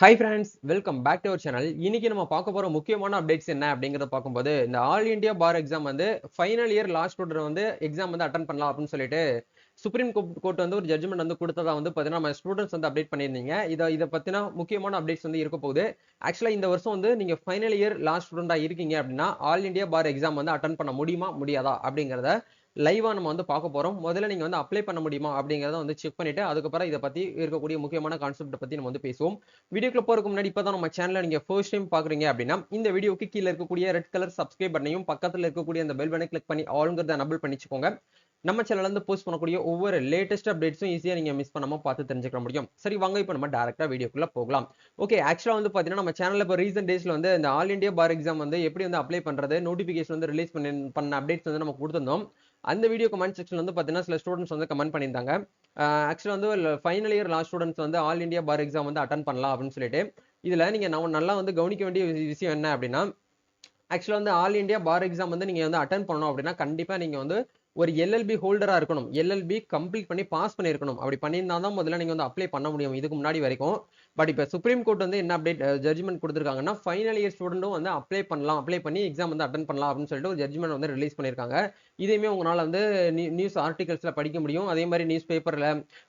Hi friends, welcome back to our channel. இன்னைக்கு நம்ம பார்க்க போற முக்கியமான அப்டேட்ஸ் என்ன அப்படிங்கறத பார்க்கும்போது, இந்த ஆல் இந்தியா பார் எக்ஸாம் வந்து ஃபைனல் இயர் லாஸ்ட் ஸ்டூடண்ட் வந்து எக்ஸாம் வந்து அட்டெண்ட் பண்ணலாம் அப்படின்னு சொல்லிட்டு சுப்ரீம் கோர்ட் வந்து ஒரு ஜட்ஜ்மெண்ட் வந்து கொடுத்ததா வந்து பார்த்தீங்கன்னா நம்ம ஸ்டூடெண்ட்ஸ் வந்து அப்டேட் பண்ணியிருந்தீங்க. இதை பத்தின முக்கியமான அப்டேட்ஸ் வந்து இருக்க போகுது. ஆக்சுவலா இந்த வருஷம் வந்து நீங்க ஃபைனல் இயர் லாஸ்ட் ஸ்டூடெண்டா இருக்கீங்க அப்படின்னா ஆல் இந்தியா பார் எக்ஸாம் வந்து அட்டெண்ட் பண்ண முடியுமா முடியாதா அப்படிங்கறத லைவா நம்ம வந்து பார்க்க போறோம். முதல்ல நீங்க வந்து அப்ளை பண்ண முடியுமா அப்படிங்கறத வந்து செக் பண்ணிட்டு அதுக்கப்புறம் இதை பத்தி இருக்கக்கூடிய முக்கியமான கான்செப்ட் பத்தி நம்ம வந்து பேசுவோம். வீடியோக்குள்ள போறதுக்கு முன்னாடி இப்பதான் நம்ம சேனலை நீங்க ஃபர்ஸ்ட் டைம் பாக்குறீங்க அப்படின்னா இந்த வீடியோக்கு கீழே இருக்கக்கூடிய ரெட் கலர் சப்ஸ்கிரைப் பட்டனையும் பக்கத்துல இருக்கக்கூடிய அந்த பெல் பட்டனை கிளிக் பண்ணி ஆல்ங்கிறத எனபிள் பண்ணிச்சுக்கோங்க. நம்ம சேனல்ல இருந்து போஸ்ட் பண்ணக்கூடிய ஒவ்வொரு லேட்டஸ்ட் அப்டேட்ஸும் ஈஸியா நீங்க மிஸ் பண்ணாம பார்த்து தெரிஞ்சுக்க முடியும். சரி, வாங்க இப்போ நம்ம டைரக்டா வீடியோக்குள்ள போகலாம். ஓகே, ஆக்சுவலா வந்து பாத்தீங்கன்னா நம்ம சேனல்ல இப்போ ரீசன்ட் டேஸ்ல வந்து இந்த ஆல் இந்தியா பார் எக்ஸாம் வந்து எப்படி வந்து அப்ளை பண்றது, நோட்டிபிகேஷன் வந்து ரிலீஸ் பண்ண அப்டேட்ஸ் வந்து நம்ம கொடுத்திருந்தோம். அந்த வீடியோ கமெண்ட் செக்ஷன்ல வந்து பாத்தீங்கன்னா சில ஸ்டூடெண்ட்ஸ் வந்து கமெண்ட் பண்ணியிருந்தாங்க. ஆக்சுவலா வந்து ஃபைனல் இயர் லாஸ்ட் ஸ்டூடெண்ட்ஸ் வந்து ஆல் இந்தியா பார் எக்ஸாம் வந்து அட்டன் பண்ணலாம் அப்படின்னு சொல்லிட்டு இதுல நீங்க நம்ம நல்லா வந்து கவனிக்க வேண்டிய விஷயம் என்ன அப்படின்னா, ஆக்சுவலா வந்து ஆல் இந்தியா பார் எக்ஸாம் வந்து நீங்க வந்து அட்டன் பண்ணணும் அப்படின்னா கண்டிப்பா நீங்க வந்து ஒரு எல்எல்பி ஹோல்டரா இருக்கணும். எல்எல்பி கம்ப்ளீட் பண்ணி பாஸ் பண்ணிருக்கணும். அப்படி பண்ணியிருந்தா தான் முதல்ல நீங்க வந்து அப்ளை பண்ண முடியும் இதுக்கு முன்னாடி வரைக்கும். பட் இப்ப சுப்ரீம் கோர்ட் வந்து என்ன அப்டேட் ஜட்ஜ்மெண்ட் கொடுத்திருக்காங்கன்னா, ஃபைனல் இயர் ஸ்டூடெண்ட்டும் வந்து அப்ளை பண்ணலாம், அப்ளை பண்ணி எக்ஸாம் வந்து அட்டன் பண்ணலாம் அப்படின்னு சொல்லிட்டு ஒரு ஜட்ஜ்மெண்ட் வந்து ரிலீஸ் பண்ணிருக்காங்க. இதையுமே உங்களால வந்து நியூஸ் ஆர்டிகல்ஸ்ல படிக்க முடியும். அதே மாதிரி நியூஸ் பேப்பர்ல,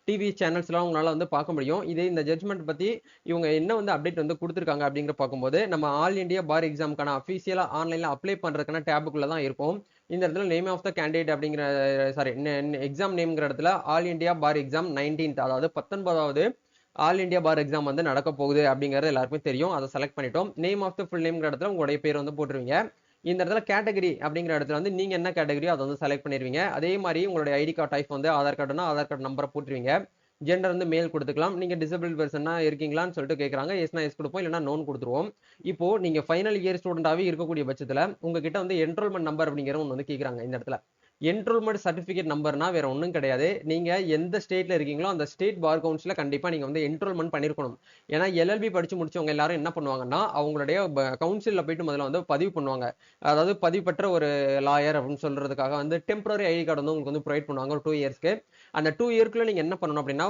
டிவி சேனல்ஸ்லாம் உங்களால வந்து பார்க்க முடியும். இதே இந்த ஜட்ஜ்மெண்ட் பத்தி இவங்க என்ன வந்து அப்டேட் வந்து கொடுத்திருக்காங்க அப்படிங்கிற பார்க்கும்போது, நம்ம ஆல் இந்தியா பார் எக்ஸாம்க்கான அபிஷியலா ஆன்லைன்ல அப்ளை பண்றதுக்கான டேபுக்குள்ள தான் இருக்கும். இந்த இடத்துல நேம் ஆஃப் த கேண்டிடேட் அப்படிங்கிற சாரி எக்ஸாம் நேம்ங்கிற இடத்துல all India bar exam 19th, அதாவது 19வது ஆல் இந்தியா பார் எக்ஸாம் வந்து நடக்க போகுது அப்படிங்கறது எல்லாருக்குமே தெரியும். அதை செலக்ட் பண்ணிட்டோம். நேம் ஆஃப் த ஃபுல் நேம்ங்கிற இடத்துல உங்களுடைய பேர் வந்து போட்டுருவீங்க. இந்த இடத்துல கேட்டகரி அப்படிங்கிற இடத்துல வந்து நீங்க என்ன கேட்டகரியோ அதை வந்து செலக்ட் பண்ணிருவீங்க. அதே மாதிரி உங்களுடைய ஐடி கார்டு டைப் வந்து ஆதார் கார்டுனா ஆதார் கார்டு நம்பரை போட்டுருவீங்க. ஜெண்டர் வந்து மேல் கொடுத்துக்கலாம். நீங்க டிசபிள் பர்சனா இருக்கீங்களான்னு சொல்லிட்டு கேட்கறாங்க. எஸ்னா எஸ் கொடுப்போம், இல்லைன்னா நோன் கொடுத்துருவோம். இப்போ நீங்க ஃபைனல் இயர் ஸ்டூடெண்டாவே இருக்கக்கூடிய பட்சத்துல உங்ககிட்ட வந்து என்ரோல்மெண்ட் நம்பர் அப்படிங்கிற ஒன்று வந்து கேட்கறாங்க. இந்த இடத்துல என்ரோல்மெண்ட் சர்டிபிகேட் நம்பர்னா வேற ஒன்றும் கிடையாது. நீங்க எந்த ஸ்டேட்ல இருக்கீங்களோ அந்த ஸ்டேட் பார் கவுன்சில கண்டிப்பா நீங்க வந்து என்ரோல்மெண்ட் பண்ணிருக்கணும். ஏன்னா எல்எல்பி படிச்சு முடிச்சவங்க எல்லாரும் என்ன பண்ணுவாங்கன்னா அவங்களுடைய கவுன்சில்ல போயிட்டு முதல்ல வந்து பதிவு பண்ணுவாங்க. அதாவது பதிவு பெற்ற ஒரு லாயர் அப்படின்னு சொல்றதுக்காக வந்து டெம்பரரி ஐடி கார்டு வந்து உங்களுக்கு வந்து ப்ரொவைட் பண்ணுவாங்க ஒரு 2 இயர்ஸ்க்கு. அந்த 2 இயர்க்குள்ள நீங்க என்ன பண்ணணும் அப்படின்னா,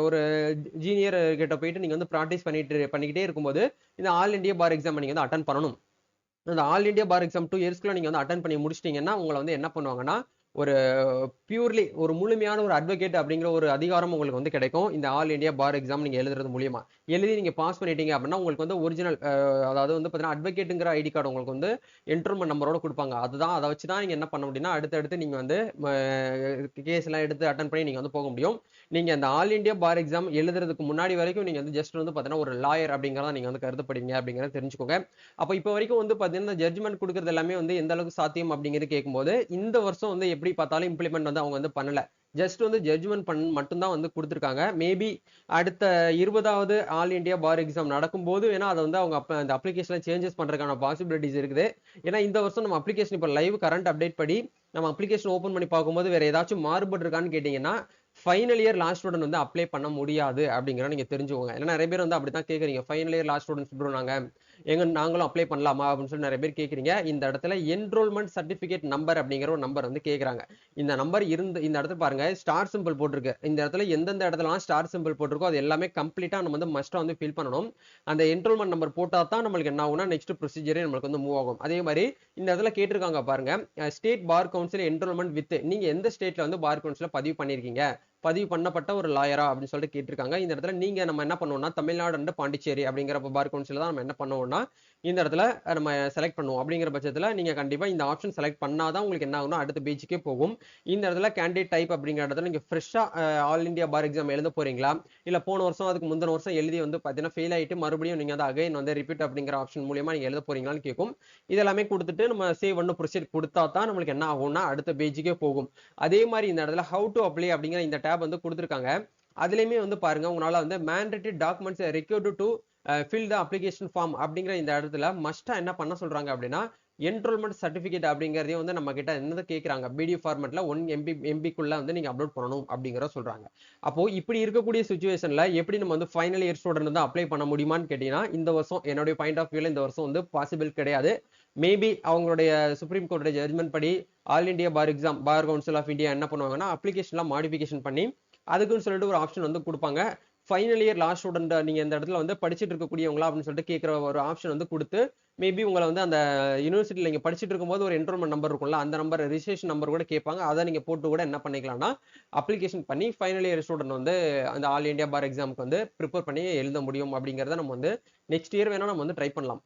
ஒரு ஜூனியர் கிட்ட போயிட்டு நீங்க வந்து ப்ராக்டிஸ் பண்ணிக்கிட்டே இருக்கும்போது இந்த ஆல் இந்தியா பார் எக்ஸாம் நீங்க வந்து அட்டன் பண்ணணும். அந்த ஆல் இந்தியா பார் எக்ஸாம் 2 இயர்ஸ்க்குள்ள நீங்க வந்து அட்டன் பண்ணி முடிச்சிட்டீங்கன்னா உங்களை வந்து என்ன பண்ணுவாங்கன்னா, ஒரு பியூர்லி ஒரு முழுமையான ஒரு அட்வொகேட் அப்படிங்கிற ஒரு அதிகாரம் உங்களுக்கு வந்து கிடைக்கும். இந்த ஆல் இந்தியா பார் எக்ஸாம் நீங்க எழுதுறது மூலியமா எழுதி நீங்க பாஸ் பண்ணிட்டீங்க அப்படின்னா உங்களுக்கு வந்து ஒரிஜினல், அதாவது வந்து பாத்தீங்கன்னா அட்வொகேட்டுங்கிற ஐடி கார்டு உங்களுக்கு வந்து என்ட்ரோல்மெண்ட் நம்பரோட கொடுப்பாங்க. அதுதான், அதை வச்சு தான் நீங்க என்ன பண்ண முடியும்னா அடுத்தடுத்து நீங்க வந்து கேஸ் எல்லாம் எடுத்து அட்டன் பண்ணி நீங்க வந்து போக முடியும். நீங்க அந்த ஆல் இந்தியா பார் எக்ஸாம் எழுதுறதுக்கு முன்னாடி வரைக்கும் நீங்க வந்து ஜஸ்ட் வந்து பாத்தீங்கன்னா ஒரு லாயர் அப்படிங்கறத நீங்க வந்து கருதப்படுவீங்க அப்படிங்கறத தெரிஞ்சுக்கோங்க. அப்ப இப்ப வரைக்கும் வந்து பாத்தீங்கன்னா ஜட்ஜ்மெண்ட் கொடுக்கறது எல்லாமே வந்து எந்த அளவுக்கு சாத்தியம் அப்படிங்கிறது கேட்கும்போது இந்த வருஷம் வந்து எப்படி பார்த்தாலும் இம்ப்ளிமெண்ட் வந்து அவங்க வந்து பண்ணல. ஜஸ்ட் வந்து ஜட்ஜ்மெண்ட் மட்டும் தான் வந்து கொடுத்திருக்காங்க. மேபி அடுத்த 20வது ஆல் இந்தியா பார் எக்ஸாம் நடக்கும்போது வேணா அதை வந்து அவங்க அந்த அப்ளிகேஷன்ல சேஞ்சஸ் பண்றதுக்கான பாசிபிலிட்டிஸ் இருக்குது. ஏன்னா இந்த வருஷம் நம்ம அப்ளிகேஷன் இப்ப லைவ் கரண்ட் அப்டேட் படி நம்ம அப்ளிகேஷன் ஓபன் பண்ணி பார்க்கும்போது வேற ஏதாச்சும் மாறுபட்டு இருக்கான்னு கேட்டீங்கன்னா ஃபைனல் இயர் லாஸ்ட் ஸ்டூடெண்ட் வந்து அப்ளை பண்ண முடியாது அப்படிங்கிறத நீங்க தெரிஞ்சுக்கோங்க. ஏன்னா நிறைய பேர் வந்து அப்படித்தான் கேக்குறீங்க, final year last students bro நாங்களும் அப்ளை பண்ணலாமா அப்படின்னு சொல்லி நிறைய பேர் கேக்குறீங்க. இந்த இடத்துல என்ரோல்மெண்ட் சர்டிபிகேட் நம்பர் அப்படிங்கிற ஒரு நம்பர் வந்து கேக்குறாங்க. இந்த நம்பர் இந்த இடத்துல பாருங்க ஸ்டார் சிம்பிள் போட்டிருக்கு. இந்த இடத்துல எந்தெந்த இடத்துலலாம் ஸ்டார் சிம்பிள் போட்டிருக்கோ அது எல்லாமே கம்ப்ளீட்டா நம்ம வந்து மஸ்டா வந்து ஃபில் பண்ணணும். அந்த என்ரோல்மெண்ட் நம்பர் போட்டா தான் நம்மளுக்கு என்ன ஆகும்னா நெக்ஸ்ட் ப்ரொசீஜரே நம்மளுக்கு வந்து மூவ் ஆகும். அதே மாதிரி இந்த இடத்துல கேட்டிருக்காங்க பாருங்க, state bar council enrolment with, நீங்க எந்த ஸ்டேட்ல வந்து பார் கவுன்சில பதிவு பண்ணிருக்கீங்க, பதிவு பண்ணப்பட்ட ஒரு லாயரா அப்படின்னு சொல்லிட்டு கேட்டிருக்காங்க. இந்த இடத்துல நீங்க நம்ம என்ன பண்ணுவோம்னா தமிழ்நாடு அண்ட் பாண்டிச்சேரி அப்படிங்கிற பார் கவுன்சில் தான் நம்ம என்ன பண்ணுவோம்னா இந்த இடத்துல நம்ம செலக்ட் பண்ணுவோம். அப்படிங்கிற பட்சத்துல நீங்க கண்டிப்பா இந்த ஆப்ஷன் செலக்ட் பண்ணாதான் உங்களுக்கு என்ன ஆகும்னா அடுத்த பேஜுக்கே போகும். இந்த இடத்துல கேண்டிடேட் டைப் அப்படிங்கிற இடத்துல நீங்க ஃப்ரெஷ்ஷா ஆல் இந்தியா பார் எக்ஸாம் எழுத போறீங்களா, இல்ல போன வருஷம் அதுக்கு முந்தின வருஷம் எழுதி வந்து பாத்தீங்கன்னா ஃபெயில் ஆயிட்டு மறுபடியும் நீங்க வந்து அகைன் வந்து ரிப்பீட் அப்படிங்கிற ஆப்ஷன் மூலியமா நீங்க எழுத போறீங்களான்னு கேட்கும். இதெல்லாமே கொடுத்துட்டு நம்ம சேவ் பண்ண ப்ரொசீட் கொடுத்தா தான் நம்மளுக்கு என்ன ஆகும்னா அடுத்த பேஜுக்கே போகும். அதே மாதிரி இந்த இடத்துல ஹவு டு அப்ளை அப்படிங்கிற இந்த டேப் வந்து கொடுத்துருக்காங்க. அதுலயுமே வந்து பாருங்க உங்களால வந்து mandatory documents required to fill the application form அப்படிங்கிற இந்த இடத்துல மஸ்டா என்ன பண்ண சொல்றாங்க அப்படின்னா என்ரோல்மெண்ட் சர்டிபிகேட் அப்படிங்கறதையும் வந்து நம்ம கிட்ட என்னது கேட்கறாங்க, பிடிஎஃப் ஃபார்மேட்ல 1 MB வந்து நீங்க அப்லோட் பண்ணணும் அப்படிங்கிற சொல்றாங்க. அப்போ இப்படி இருக்கக்கூடிய சுச்சுவேஷன்ல எப்படி நம்ம வந்து ஃபைனல் இயர் ஸ்டூடெண்ட் வந்து அப்ளை பண்ண முடியுமான்னு கேட்டீங்கன்னா இந்த வருஷம் என்னுடைய பாயிண்ட் ஆஃப் வியூல இந்த வருஷம் வந்து பாசிபிள் கிடையாது. மேபி அவங்களுடைய சுப்ரீம் கோர்ட்டுடைய ஜட்ஜ்மெண்ட் படி all India bar exam bar council of India என்ன பண்ணுவாங்கன்னா அப்ளிகேஷன்ல மாடிஃபிகேஷன் பண்ணி அதுக்குன்னு சொல்லிட்டு ஒரு ஆப்ஷன் வந்து கொடுப்பாங்க. ஃபைனல் இயர் லாஸ்ட் ஸ்டூடெண்ட் நீங்க இந்த இடத்துல வந்து படிச்சுட்டு இருக்கக்கூடியவங்களா அப்படின்னு சொல்லிட்டு கேட்குற ஒரு ஆப்ஷன் வந்து கொடுத்து மேபி உங்களை வந்து அந்த யூனிவர்சிட்டியில் நீங்க படிச்சுட்டு இருக்கும்போது ஒரு என்ரோல்மெண்ட் நம்பர் இருக்கும்ல, அந்த நம்பர் ரிஜிஸ்ட்ரேஷன் நம்பர் கூட கேட்பாங்க. அதை நீங்க போட்டு கூட என்ன பண்ணிக்கலாம்னா அப்ளிகேஷன் பண்ணி ஃபைனல் இயர் ஸ்டூடெண்ட் வந்து அந்த ஆல் இந்தியா பார் எக்ஸாமுக்கு வந்து ப்ரிப்பேர் பண்ணி எழுத முடியும் அப்படிங்கிறத நம்ம வந்து நெக்ஸ்ட் இயர் வேணா நம்ம வந்து ட்ரை பண்ணலாம்.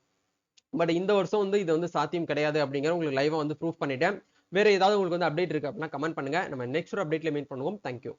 பட் இந்த வருஷம் வந்து இது வந்து சாத்தியம் கிடையாது அப்படிங்கிற உங்களுக்கு லைவா வந்து ப்ரூஃப் பண்ணிட்டேன். வேற ஏதாவது உங்களுக்கு வந்து அப்டேட் இருக்கு அப்படின்னா கமெண்ட் பண்ணுங்க. நம்ம நெக்ஸ்ட் ஒரு அப்டேட்ல மீட் பண்ணுவோம். தேங்க்யூ.